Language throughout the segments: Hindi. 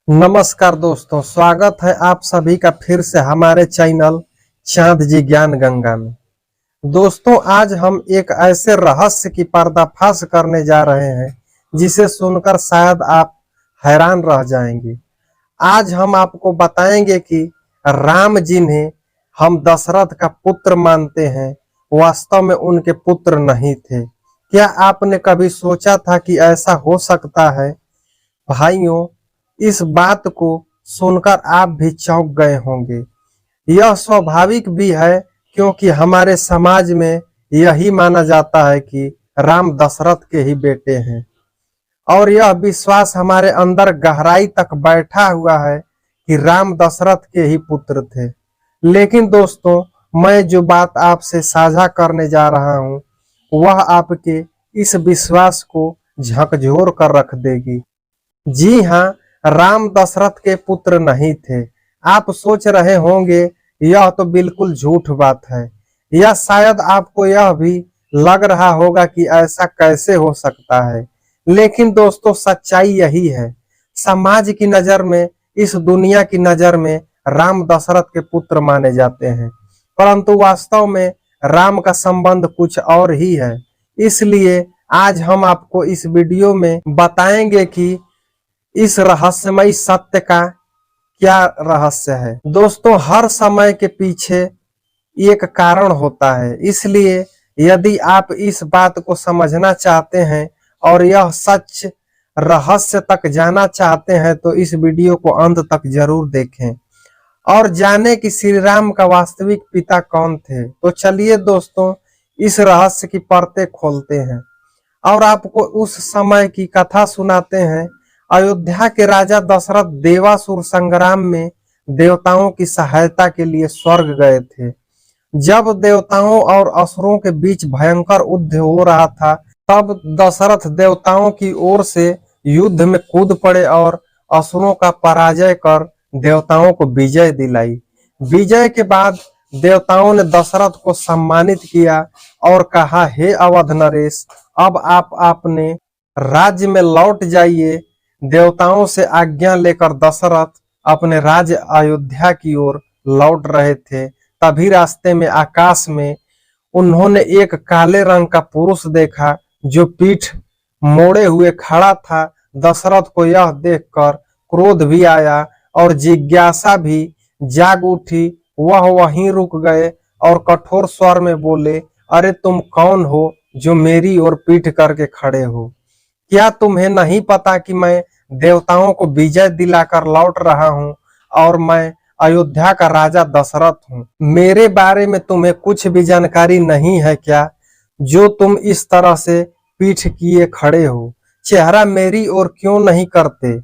नमस्कार दोस्तों, स्वागत है आप सभी का फिर से हमारे चैनल चांद जी ज्ञान गंगा में। दोस्तों, आज हम एक ऐसे रहस्य की पर्दाफाश करने जा रहे हैं जिसे सुनकर शायद आप हैरान रह जाएंगे। आज हम आपको बताएंगे कि राम जिन्हें हम दशरथ का पुत्र मानते हैं, वास्तव में उनके पुत्र नहीं थे। क्या आपने कभी सोचा था कि ऐसा हो सकता है? भाइयों, इस बात को सुनकर आप भी चौंक गए होंगे। यह स्वाभाविक भी है, क्योंकि हमारे समाज में यही माना जाता है कि राम दशरथ के ही बेटे हैं, और यह विश्वास हमारे अंदर गहराई तक बैठा हुआ है कि राम दशरथ के ही पुत्र थे। लेकिन दोस्तों, मैं जो बात आपसे साझा करने जा रहा हूं, वह आपके इस विश्वास को झकझोर कर रख देगी। जी हाँ, राम दशरथ के पुत्र नहीं थे। आप सोच रहे होंगे यह तो बिल्कुल झूठ बात है, या शायद आपको यह भी लग रहा होगा कि ऐसा कैसे हो सकता है। लेकिन दोस्तों, सच्चाई यही है। समाज की नजर में, इस दुनिया की नजर में राम दशरथ के पुत्र माने जाते हैं, परंतु वास्तव में राम का संबंध कुछ और ही है। इसलिए आज हम आपको इस वीडियो में बताएंगे कि इस रहस्यमय सत्य का क्या रहस्य है। दोस्तों, हर समय के पीछे एक कारण होता है, इसलिए यदि आप इस बात को समझना चाहते हैं और यह सच रहस्य तक जाना चाहते हैं, तो इस वीडियो को अंत तक जरूर देखें और जाने कि श्री राम का वास्तविक पिता कौन थे। तो चलिए दोस्तों, इस रहस्य की परतें खोलते हैं और आपको उस समय की कथा सुनाते हैं। अयोध्या के राजा दशरथ देवासुर संग्राम में देवताओं की सहायता के लिए स्वर्ग गए थे। जब देवताओं और असुरों के बीच भयंकर युद्ध हो रहा था, तब दशरथ देवताओं की ओर से युद्ध में कूद पड़े और असुरों का पराजय कर देवताओं को विजय दिलाई। विजय के बाद देवताओं ने दशरथ को सम्मानित किया और कहा, हे अवध नरेश, अब आप अपने राज्य में लौट जाइए। देवताओं से आज्ञा लेकर दशरथ अपने राज्य अयोध्या की ओर लौट रहे थे। तभी रास्ते में आकाश में उन्होंने एक काले रंग का पुरुष देखा जो पीठ मोड़े हुए खड़ा था। दशरथ को यह देखकर क्रोध भी आया और जिज्ञासा भी जाग उठी। वह वहीं रुक गए और कठोर स्वर में बोले, अरे तुम कौन हो जो मेरी ओर पीठ करके खड़े हो? क्या तुम्हें नहीं पता कि मैं देवताओं को विजय दिलाकर लौट रहा हूँ और मैं अयोध्या का राजा दशरथ हूँ? मेरे बारे में तुम्हें कुछ भी जानकारी नहीं है क्या, जो तुम इस तरह से पीठ किए खड़े हो? चेहरा मेरी ओर क्यों नहीं करते?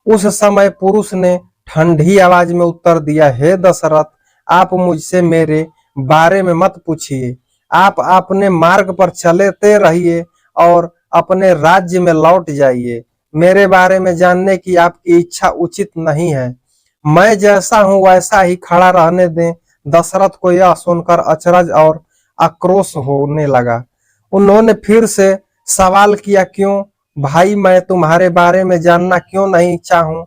उस समय पुरुष ने ठंडी आवाज में उत्तर दिया, हे दशरथ, आप मुझसे मेरे बारे में मत पूछिए। आप अपने मार्ग पर चलते रहिए और अपने राज्य में लौट जाइए। मेरे बारे में जानने की आपकी इच्छा उचित नहीं है। मैं जैसा हूं वैसा ही खड़ा रहने दें। दशरथ को यह सुनकर अचरज और आक्रोश होने लगा। उन्होंने फिर से सवाल किया, क्यों भाई, मैं तुम्हारे बारे में जानना क्यों नहीं चाहूं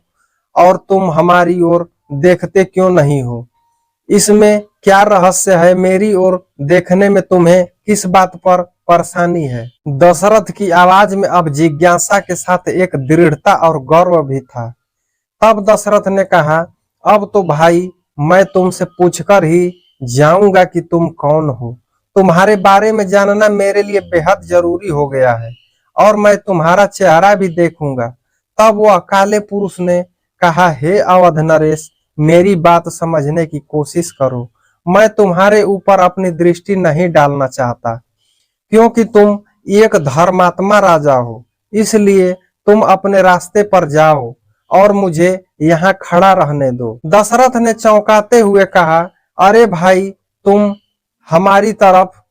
और तुम हमारी ओर देखते क्यों नहीं हो? इसमें क्या रहस्य है? मेरी ओर देखने में तुम्हें किस बात पर परेशानी है? दशरथ की आवाज में अब जिज्ञासा के साथ एक दृढ़ता और गौरव भी था। तब दशरथ ने कहा, अब तो भाई मैं तुमसे पूछकर ही जाऊंगा कि तुम कौन हो। तुम्हारे बारे में जानना मेरे लिए बेहद जरूरी हो गया है और मैं तुम्हारा चेहरा भी देखूंगा। तब वह काले पुरुष ने कहा, हे अवध नरेश, मेरी बात समझने की कोशिश करो। मैं तुम्हारे ऊपर अपनी दृष्टि नहीं डालना चाहता, क्योंकि तुम एक धर्मात्मा राजा हो। इसलिए तुम अपने रास्ते पर जाओ और मुझे यहाँ खड़ा रहने दो। दशरथ ने चौंकाते हुए कहा, अरे भाई, तुम हमारी तरफ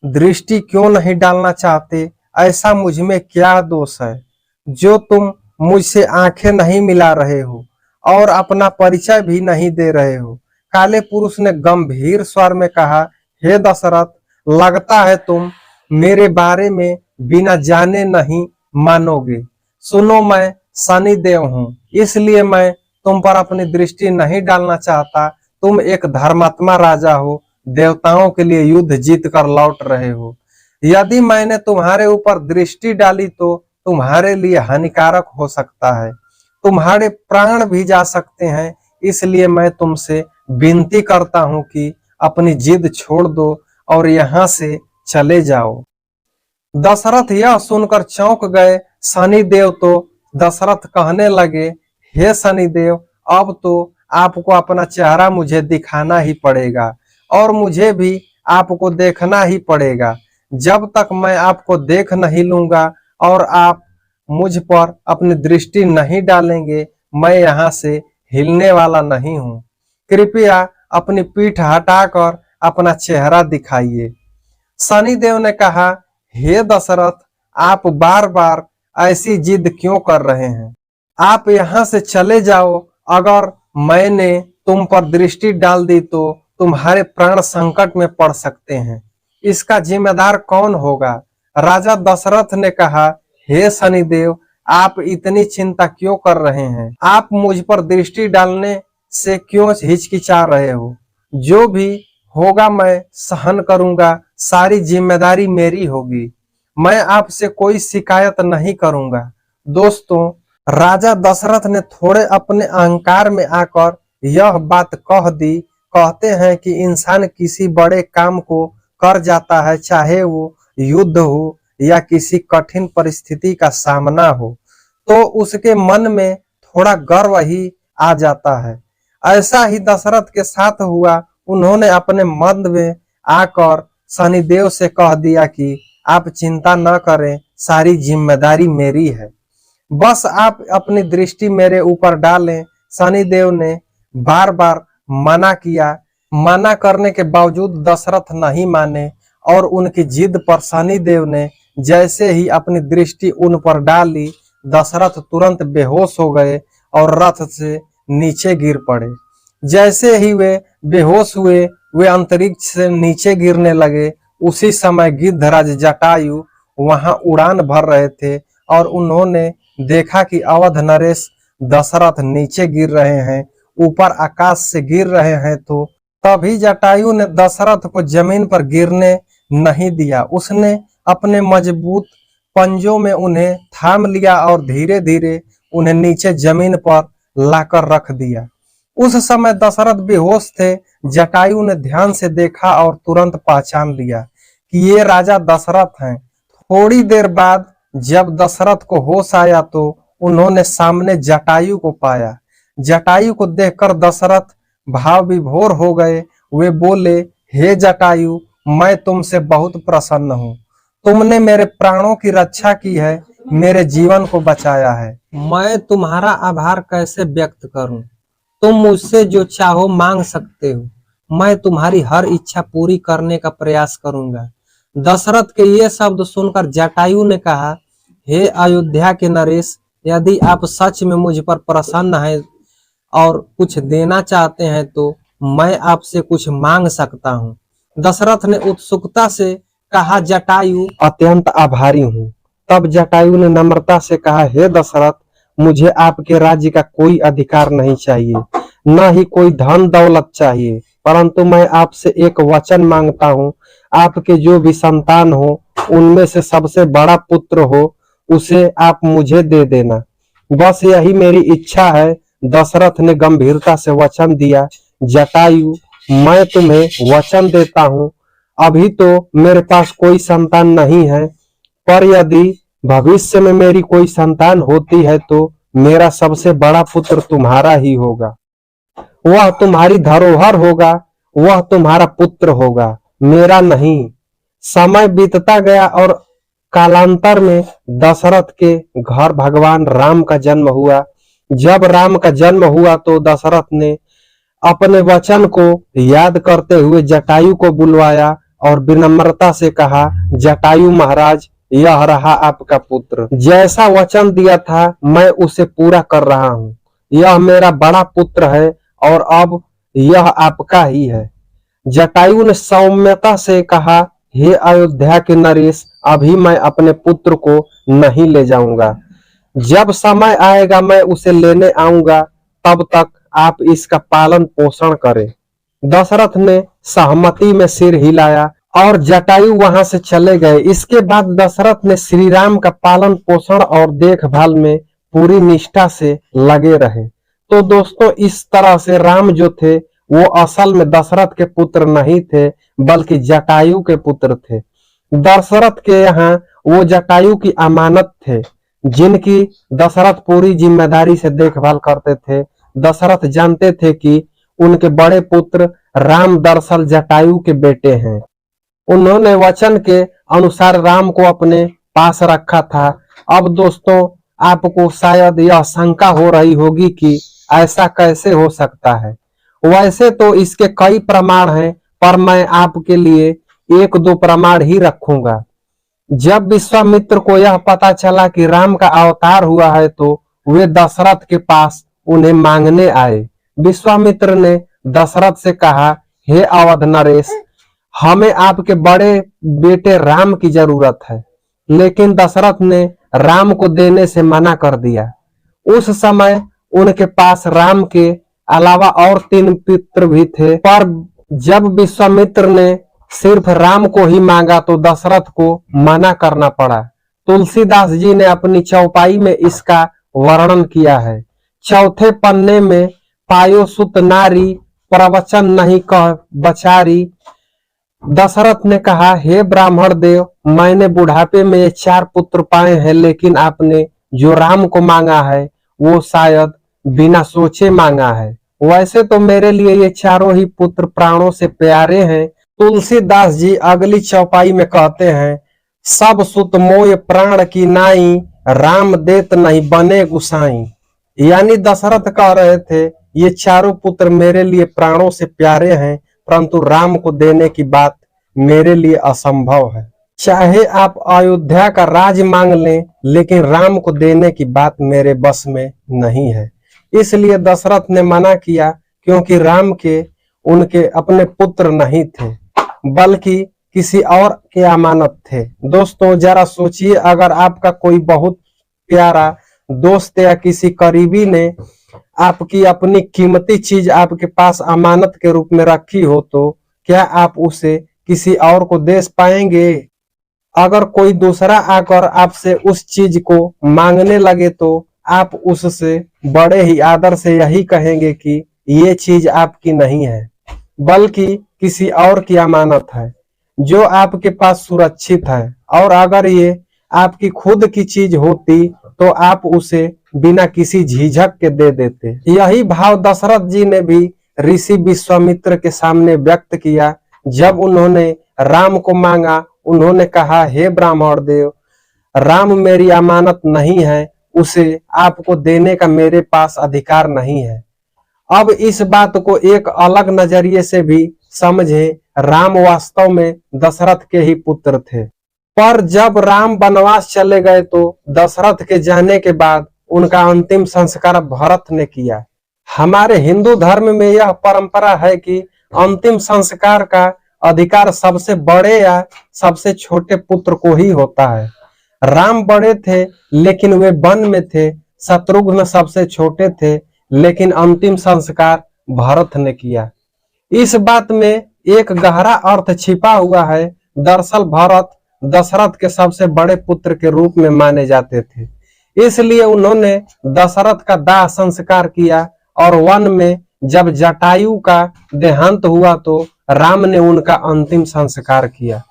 दृष्टि क्यों नहीं डालना चाहते? ऐसा मुझ में क्या दोष है जो तुम मुझसे आंखें नहीं मिला रहे हो और अपना परिचय भी नहीं दे रहे हो? काले पुरुष ने गंभीर स्वर में कहा, हे दशरथ, लगता है तुम मेरे बारे में बिना जाने नहीं मानोगे। सुनो, मैं शनिदेव हूँ, इसलिए मैं तुम पर अपनी दृष्टि नहीं डालना चाहता। तुम एक धर्मात्मा राजा हो, देवताओं के लिए युद्ध जीत कर लौट रहे हो। यदि मैंने तुम्हारे ऊपर दृष्टि डाली तो तुम्हारे लिए हानिकारक हो सकता है, तुम्हारे प्राण भी जा सकते हैं। इसलिए मैं तुमसे विनती करता हूं कि अपनी जिद छोड़ दो और यहाँ से चले जाओ। दशरथ यह सुनकर चौंक गए। शनिदेव तो दशरथ कहने लगे, हे शनिदेव, अब तो आपको अपना चेहरा मुझे दिखाना ही पड़ेगा और मुझे भी आपको देखना ही पड़ेगा। जब तक मैं आपको देख नहीं लूंगा और आप मुझ पर अपनी दृष्टि नहीं डालेंगे, मैं यहाँ से हिलने वाला नहीं हूँ। कृपया अपनी पीठ हटाकर अपना चेहरा दिखाइए। शनिदेव ने कहा, हे दशरथ, आप बार बार ऐसी जिद क्यों कर रहे हैं? आप यहाँ से चले जाओ। अगर मैंने तुम पर दृष्टि डाल दी तो तुम्हारे प्राण संकट में पड़ सकते हैं। इसका जिम्मेदार कौन होगा? राजा दशरथ ने कहा, हे शनिदेव, आप इतनी चिंता क्यों कर रहे हैं? आप मुझ पर दृष्टि डालने से क्यों हिचकिचा रहे हो? जो भी होगा मैं सहन करूंगा, सारी जिम्मेदारी मेरी होगी। मैं आपसे कोई शिकायत नहीं करूंगा। दोस्तों, राजा दशरथ ने थोड़े अपने अहंकार में आकर यह बात कह दी। कहते हैं कि इंसान किसी बड़े काम को कर जाता है, चाहे वो युद्ध हो या किसी कठिन परिस्थिति का सामना हो, तो उसके मन में थोड़ा गर्व ही आ जाता है। ऐसा ही दशरथ के साथ हुआ। उन्होंने अपने मन में आकर शनिदेव से कह दिया कि आप चिंता न करें, सारी जिम्मेदारी मेरी है, बस आप अपनी दृष्टि मेरे ऊपर डालें। शनिदेव ने बार बार मना किया। मना करने के बावजूद दशरथ नहीं माने और उनकी जिद पर शनिदेव ने जैसे ही अपनी दृष्टि उन पर डाली, दशरथ तुरंत बेहोश हो गए और रथ से नीचे गिर पड़े। जैसे ही वे बेहोश हुए, वे अंतरिक्ष से नीचे गिरने लगे। उसी समय गिद्धराज जटायु वहां उड़ान भर रहे थे और उन्होंने देखा कि अवध नरेश दशरथ नीचे गिर रहे हैं, ऊपर आकाश से गिर रहे हैं। तो तभी जटायु ने दशरथ को जमीन पर गिरने नहीं दिया। उसने अपने मजबूत पंजों में उन्हें थाम लिया और धीरे धीरे उन्हें नीचे जमीन पर लाकर रख दिया। उस समय दशरथ बेहोश थे। जटायु ने ध्यान से देखा और तुरंत पहचान लिया कि ये राजा दशरथ हैं। थोड़ी देर बाद जब दशरथ को होश आया तो उन्होंने सामने जटायु को पाया। जटायु को देखकर दशरथ भाव विभोर हो गए। वे बोले, हे जटायु, मैं तुमसे बहुत प्रसन्न हूँ। तुमने मेरे प्राणों की रक्षा की है, मेरे जीवन को बचाया है। मैं तुम्हारा आभार कैसे व्यक्त करूं? तुम मुझसे जो चाहो मांग सकते हो। मैं तुम्हारी हर इच्छा पूरी करने का प्रयास करूंगा। दशरथ के ये शब्द सुनकर जटायु ने कहा, हे अयोध्या के नरेश, यदि आप सच में मुझ पर प्रसन्न हैं और कुछ देना चाहते हैं तो मैं आपसे कुछ मांग सकता हूँ। दशरथ ने उत्सुकता से कहा, जटायु, अत्यंत आभारी हूँ। तब जटायु ने नम्रता से कहा, हे दशरथ, मुझे आपके राज्य का कोई अधिकार नहीं चाहिए, न ही कोई धन दौलत चाहिए, परंतु मैं आपसे एक वचन मांगता हूँ। आपके जो भी संतान हो, उनमें से सबसे बड़ा पुत्र हो, उसे आप मुझे दे देना। बस यही मेरी इच्छा है। दशरथ ने गंभीरता से वचन दिया, जटायु, मैं तुम्हें वचन देता हूँ। अभी तो मेरे पास कोई संतान नहीं है, पर यदि भविष्य में मेरी कोई संतान होती है तो मेरा सबसे बड़ा पुत्र तुम्हारा ही होगा। वह तुम्हारी धरोहर होगा, वह तुम्हारा पुत्र होगा, मेरा नहीं। समय बीतता गया और कालांतर में दशरथ के घर भगवान राम का जन्म हुआ। जब राम का जन्म हुआ तो दशरथ ने अपने वचन को याद करते हुए जटायु को बुलवाया और विनम्रता से कहा, जटायु महाराज, यह रहा आपका पुत्र। जैसा वचन दिया था मैं उसे पूरा कर रहा हूँ। यह मेरा बड़ा पुत्र है और अब यह आपका ही है। जटायु ने सौम्यता से कहा, हे अयोध्या के नरेश, अभी मैं अपने पुत्र को नहीं ले जाऊंगा। जब समय आएगा मैं उसे लेने आऊंगा। तब तक आप इसका पालन पोषण करें। दशरथ ने सहमति में सिर हिलाया और जटायु वहां से चले गए। इसके बाद दशरथ ने श्री राम का पालन पोषण और देखभाल में पूरी निष्ठा से लगे रहे। तो दोस्तों, इस तरह से राम जो थे वो असल में दशरथ के पुत्र नहीं थे, बल्कि जटायु के पुत्र थे। दशरथ के यहाँ वो जटायु की अमानत थे, जिनकी दशरथ पूरी जिम्मेदारी से देखभाल करते थे। दशरथ जानते थे कि उनके बड़े पुत्र राम दरअसल जटायु के बेटे हैं। उन्होंने वचन के अनुसार राम को अपने पास रखा था। अब दोस्तों, आपको शायद यह शंका हो रही होगी कि ऐसा कैसे हो सकता है। वैसे तो इसके कई प्रमाण हैं, पर मैं आपके लिए एक दो प्रमाण ही रखूंगा। जब विश्वामित्र को यह पता चला कि राम का अवतार हुआ है, तो वे दशरथ के पास उन्हें मांगने आए। विश्वामित्र ने दशरथ से कहा, हे अवध नरेश, हमें आपके बड़े बेटे राम की जरूरत है। लेकिन दशरथ ने राम को देने से मना कर दिया। उस समय उनके पास राम के अलावा और 3 पुत्र भी थे, पर जब विश्वामित्र ने सिर्फ राम को ही मांगा तो दशरथ को मना करना पड़ा। तुलसीदास जी ने अपनी चौपाई में इसका वर्णन किया है। चौथे पन्ने में पायो सुत नारी, प्रवचन नहीं कह बचारी। दशरथ ने कहा, हे ब्राह्मण देव, मैंने बुढ़ापे में ये 4 पुत्र पाए हैं, लेकिन आपने जो राम को मांगा है वो शायद बिना सोचे मांगा है। वैसे तो मेरे लिए ये चारों ही पुत्र प्राणों से प्यारे हैं। तुलसीदास जी अगली चौपाई में कहते हैं, सब सुत मोय प्राण की नाई, राम देत नहीं बने गुसाई। यानी दशरथ कह रहे थे, ये चारों पुत्र मेरे लिए प्राणों से प्यारे हैं, परंतु राम को देने की बात मेरे लिए असंभव है। चाहे आप अयोध्या का राज मांग लें, लेकिन राम को देने की बात मेरे बस में नहीं है। इसलिए दशरथ ने मना किया, क्योंकि राम के उनके अपने पुत्र नहीं थे, बल्कि किसी और के अमानत थे। दोस्तों, जरा सोचिए, अगर आपका कोई बहुत प्यारा दोस्त या किसी करीबी ने आपकी अपनी कीमती चीज आपके पास अमानत के रूप में रखी हो, तो क्या आप उसे किसी और को दे पाएंगे? अगर कोई दूसरा आकर आपसे उस चीज को मांगने लगे, तो आप उससे बड़े ही आदर से यही कहेंगे कि ये चीज आपकी नहीं है, बल्कि किसी और की अमानत है, जो आपके पास सुरक्षित है। और अगर ये आपकी खुद की चीज होती तो आप उसे बिना किसी झिझक के दे देते। यही भाव दशरथ जी ने भी ऋषि विश्वामित्र के सामने व्यक्त किया। जब उन्होंने राम को मांगा, उन्होंने कहा, हे ब्राह्मण देव, राम मेरी अमानत नहीं है, उसे आपको देने का मेरे पास अधिकार नहीं है। अब इस बात को एक अलग नजरिए से भी समझे, राम वास्तव में दशरथ के ही पुत्र थे। पर जब राम वनवास चले गए, तो दशरथ के जाने के बाद उनका अंतिम संस्कार भरत ने किया। हमारे हिंदू धर्म में यह परंपरा है कि अंतिम संस्कार का अधिकार सबसे बड़े या सबसे छोटे पुत्र को ही होता है। राम बड़े थे, लेकिन वे वन में थे। शत्रुघ्न सबसे छोटे थे, लेकिन अंतिम संस्कार भरत ने किया। इस बात में एक गहरा अर्थ छिपा हुआ है। दरअसल भरत दशरथ के सबसे बड़े पुत्र के रूप में माने जाते थे, इसलिए उन्होंने दशरथ का दाह संस्कार किया। और वन में जब जटायु का देहांत हुआ, तो राम ने उनका अंतिम संस्कार किया।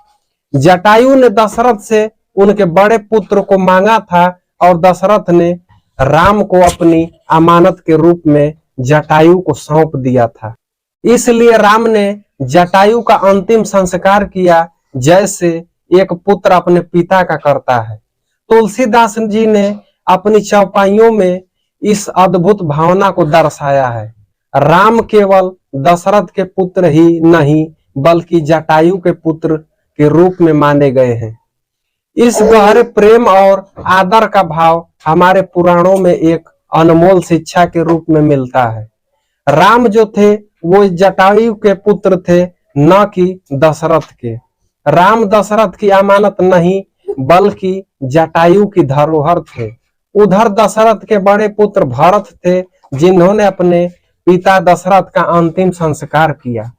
जटायु ने दशरथ से उनके बड़े पुत्र को मांगा था, और दशरथ ने राम को अपनी अमानत के रूप में जटायु को सौंप दिया था। इसलिए राम ने जटायु का अंतिम संस्कार किया, जैसे एक पुत्र अपने पिता का करता है। तुलसीदास जी ने अपनी चौपाइयों में इस अद्भुत भावना को दर्शाया है। राम केवल दशरथ के पुत्र ही नहीं, बल्कि जटायु के पुत्र के रूप में माने गए हैं। इस गहरे प्रेम और आदर का भाव हमारे पुराणों में एक अनमोल शिक्षा के रूप में मिलता है। राम जो थे वो जटायु के पुत्र थे, न कि दशरथ के। राम दशरथ की अमानत नहीं, बल्कि जटायु की धरोहर थे। उधर दशरथ के बड़े पुत्र भरत थे, जिन्होंने अपने पिता दशरथ का अंतिम संस्कार किया।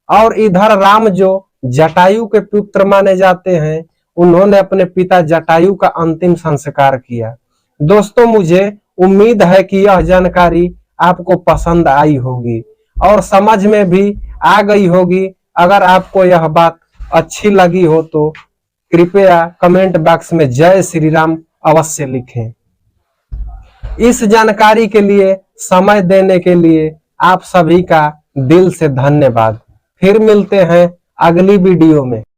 और इधर राम जो जटायु के पुत्र माने जाते हैं, उन्होंने अपने पिता जटायु का अंतिम संस्कार किया। दोस्तों, मुझे उम्मीद है कि यह जानकारी आपको पसंद आई होगी और समझ में भी आ गई होगी। अगर आपको यह बात अच्छी लगी हो तो कृपया कमेंट बॉक्स में जय श्री राम अवश्य लिखें। इस जानकारी के लिए समय देने के लिए आप सभी का दिल से धन्यवाद। फिर मिलते हैं अगली वीडियो में।